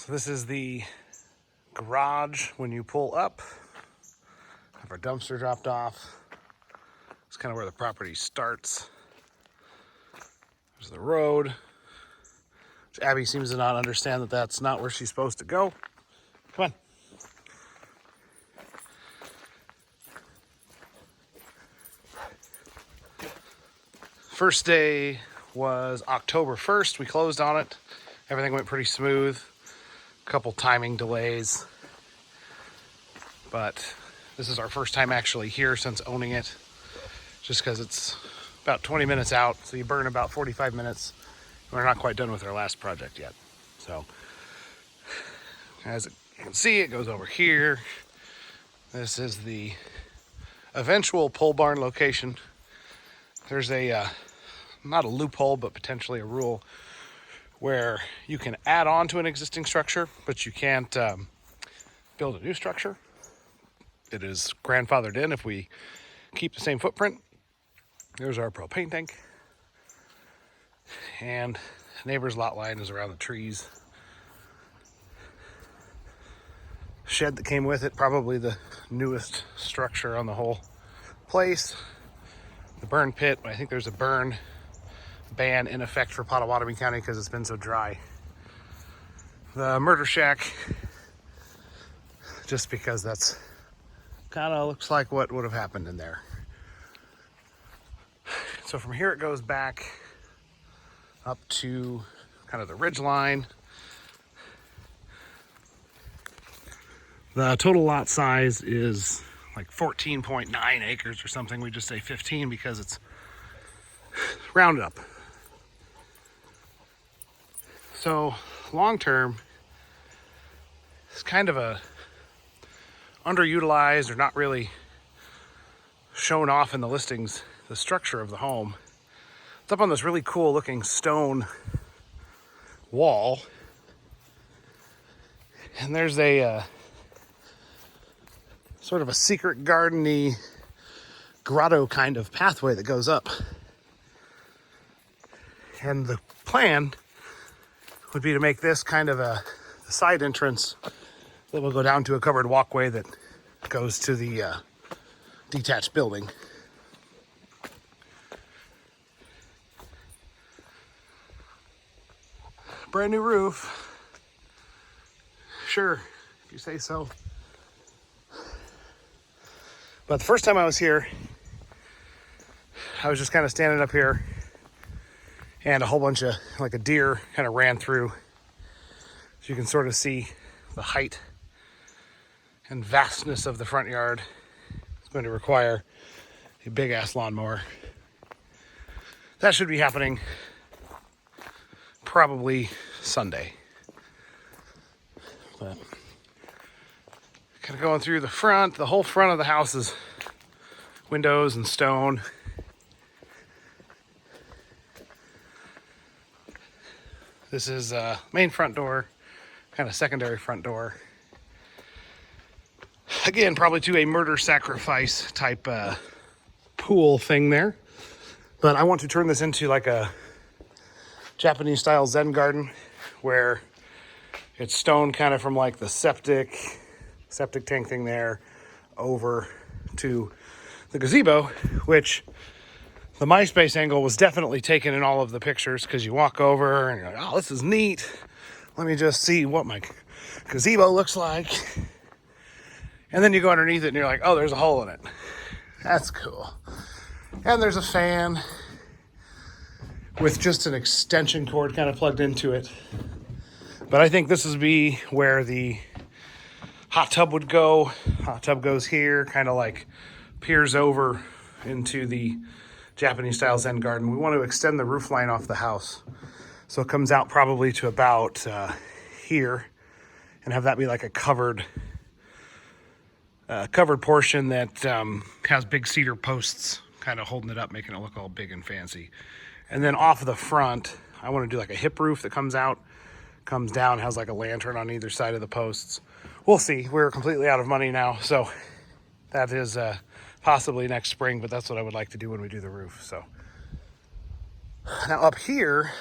So this is the garage when you pull up. Have our dumpster dropped off. It's kind of where the property starts. There's the road, which Abby seems to not understand that that's not where she's supposed to go. Come on. First day was October 1st. We closed on it. Everything went pretty smooth. A couple timing delays. But this is our first time actually here since owning it. Just because it's about 20 minutes out, so you burn about 45 minutes. We're not quite done with our last project yet. So, as you can see, it goes over here. This is the eventual pole barn location. There's a, not a loophole, but potentially a rule where you can add on to an existing structure, but you can't build a new structure. It is grandfathered in if we keep the same footprint. There's our propane tank. And the neighbor's lot line is around the trees. Shed that came with it, probably the newest structure on the whole place. The burn pit, I think there's a burn ban in effect for Pottawatomie County because it's been so dry. The murder shack, just because that's kind of looks like what would have happened in there. So from here it goes back up to kind of the ridge line. The total lot size is like 14.9 acres or something. We just say 15 because it's rounded up. So long term, it's kind of a underutilized or not really shown off in the listings, the structure of the home. It's up on this really cool looking stone wall. And there's a sort of a secret garden-y grotto kind of pathway that goes up. And the plan would be to make this kind of a side entrance that will go down to a covered walkway that goes to the detached building. Brand new roof. Sure, if you say so. But the first time I was here, I was just kind of standing up here and a whole bunch of, like a deer kind of ran through. So you can sort of see the height and vastness of the front yard. It's going to require a big ass lawnmower. That should be happening probably Sunday. But kind of going through the front, the whole front of the house is windows and stone. This is main front door, kind of secondary front door. Again, probably to a murder sacrifice type pool thing there. But I want to turn this into like a Japanese style Zen garden where it's stone kind of from like the septic tank thing there over to the gazebo, which the MySpace angle was definitely taken in all of the pictures because you walk over and you're like, oh, this is neat. Let me just see what my gazebo looks like. And then you go underneath it and you're like, oh, there's a hole in it. That's cool. And there's a fan with just an extension cord kind of plugged into it. But I think this would be where the hot tub would go. Hot tub goes here, kind of like peers over into the Japanese style Zen garden. We want to extend the roof line off the house. So it comes out probably to about here and have that be like a covered portion that has big cedar posts kind of holding it up, making it look all big and fancy. And then off of the front, I want to do like a hip roof that comes out, comes down, has like a lantern on either side of the posts. We'll see. We're completely out of money now, so that is possibly next spring, but that's what I would like to do when we do the roof. So now up here,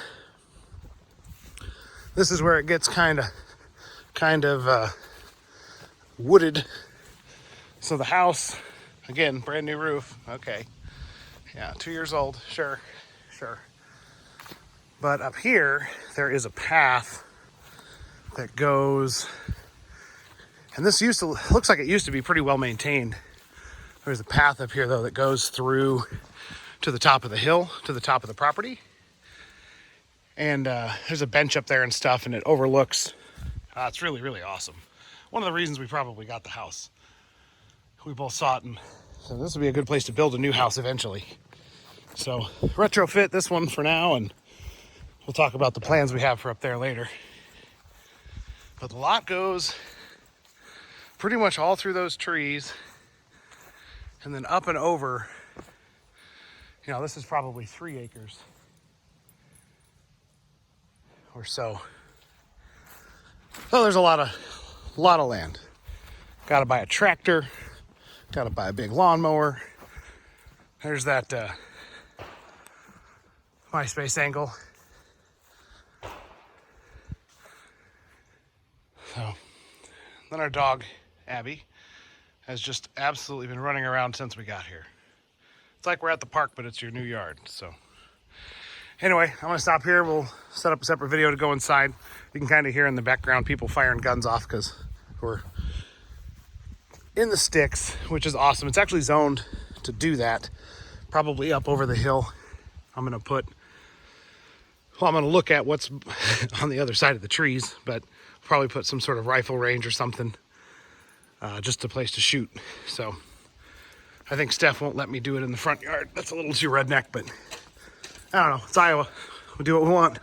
this is where it gets kind of kind of wooded. So the house, again, brand new roof. Okay. Yeah, 2 years old. Sure. But up here, there is a path that goes, and this looks like it used to be pretty well maintained. There's a path up here though that goes through to the top of the hill, to the top of the property. And there's a bench up there and stuff, and it overlooks. It's really, really awesome. One of the reasons we probably got the house. We both saw it, and so this would be a good place to build a new house eventually. So retrofit this one for now, and we'll talk about the plans we have for up there later. But the lot goes pretty much all through those trees, and then up and over. You know, this is probably 3 acres or so. So there's a lot of land. Got to buy a tractor. Got to buy a big lawnmower. There's that MySpace angle. So then our dog, Abby, has just absolutely been running around since we got here. It's like we're at the park, but it's your new yard. So anyway, I'm going to stop here. We'll set up a separate video to go inside. You can kind of hear in the background people firing guns off because we're in the sticks, which is awesome. It's actually zoned to do that, probably up over the hill. I'm going to look at what's on the other side of the trees, but probably put some sort of rifle range or something, just a place to shoot. So I think Steph won't let me do it in the front yard. That's a little too redneck, but I don't know. It's Iowa. We do what we want.